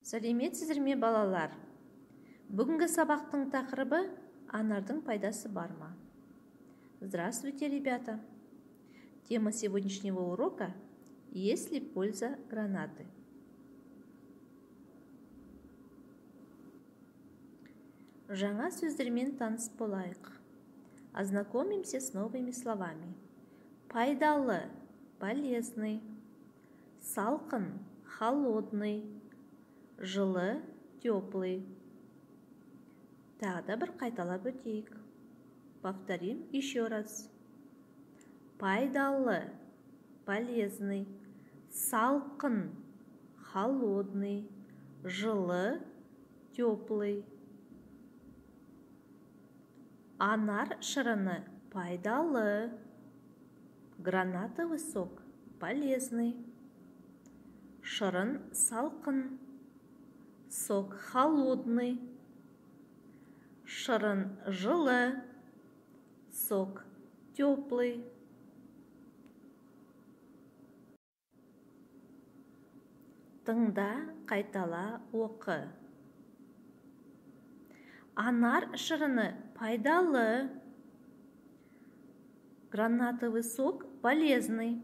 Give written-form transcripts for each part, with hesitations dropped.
Сәлеметсіздер ме, балалар? Бүгінгі сабақтың тақырыбы анардың пайдасы бар ма? Здравствуйте, ребята! Тема сегодняшнего урока – есть ли польза гранаты? Жаңа сөздермен таныс болайық. Ознакомимся с новыми словами. Пайдалы – полезный, салқын – холодный, жылы – теплый. Тағы да бір қайталап өтейік. Повторим еще раз. Пайдалы – полезный, салқын – холодный, жылы – теплый. Анар шырыны пайдалы, гранатовый сок полезный, шырын салқын, сок холодный, шырын жылы, сок теплый. Тыңда, қайтала, оқы. Анар шырыны пайдалы, гранатовый сок полезный,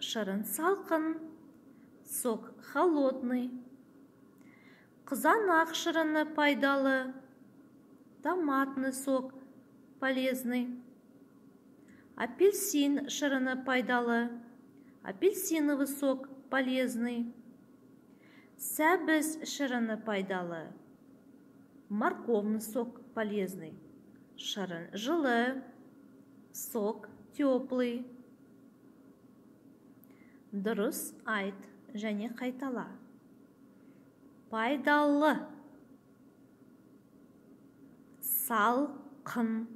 шырын салқын, сок холодный. Қызанақ шырыны пайдалы, томатный сок полезный. Апельсин шырыны пайдалы, апельсиновый сок полезный. Сәбіз шырыны пайдалы, морковный сок полезный, шырын жылы, сок теплый. Дұрыс айт және қайтала. Пайдалы, салқын,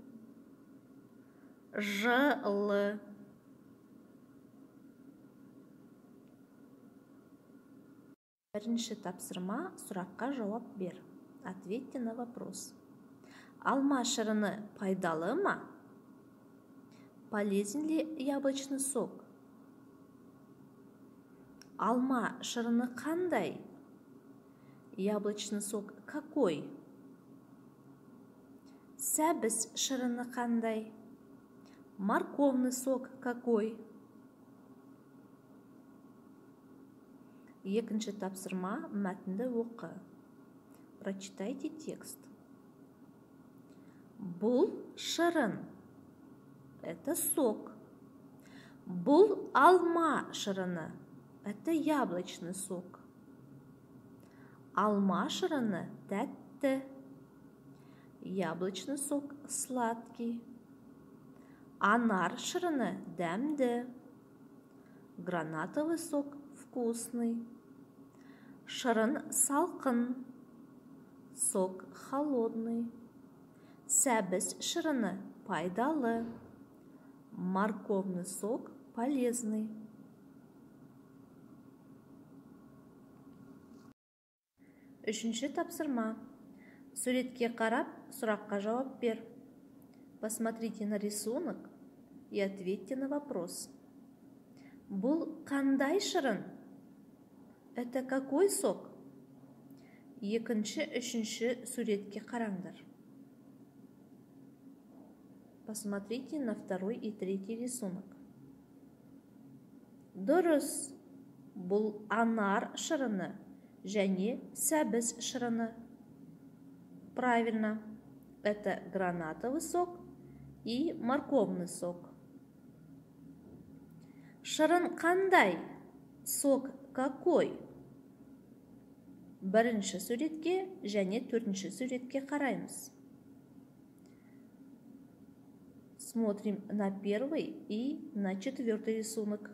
жылы. Бірінші тапсырма, сұраққа жауап бер. Ответьте на вопрос. Алма шырыны пайдалы ма? Полезен ли яблочный сок? Алма шырыны қандай? Яблочный сок какой? Сәбіз шырыны қандай? Морковный сок какой? Екінші тапсырма, мәтінді оқы. Прочитайте текст. Бұл шырын. Это сок. Бұл алма шырыны. Это яблочный сок. Алма шырыны тәтті. Яблочный сок сладкий. Анар шырыны дәмді. Гранатовый сок вкусный. Шырын салқын. Сок холодный. Сәбіз шырыны пайдалы. Морковный сок полезный. Үшінші тапсырма. Суретке қарап, сұраққа жауап бер. Посмотрите на рисунок и ответьте на вопрос. Бұл қандай шырын? Это какой сок? Екінші, үшінші суретке қараңдар. Посмотрите на второй и третий рисунок. Дұрыс. Бұл анар шырыны және сәбіз шырыны. Правильно. Это гранатовый сок и морковный сок. Шырын қандай? Сок какой? Бірінші суретке және төртінші суретке қараймыз. Смотрим на первый и на четвертый рисунок.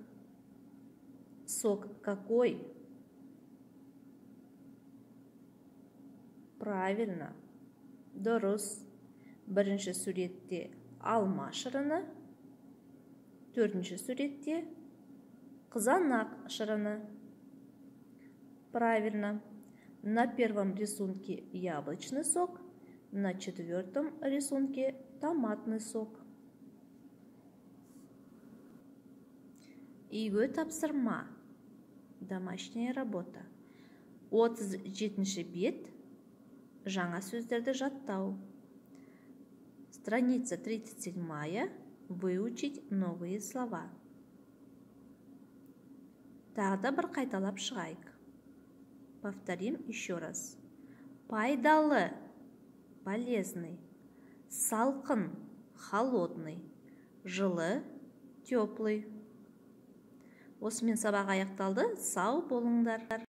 Сок какой? Правильно. Дұрыс. Бірінші суретте алма шырыны, төртінші суретте қызанақ шырыны. Правильно. На первом рисунке яблочный сок, на четвертом рисунке томатный сок. Үйге тапсырма. Домашняя работа. 37-ші бет. Жаңа сөздерді жаттау. Страница 37. Выучить новые слова. Тағы да бір қайталап шығайық. Повторим еще раз. Пайдалы, полезный. Салқын, холодный. Жылы, теплый. Осымен сабақ аяқталды. Сау болыңдар.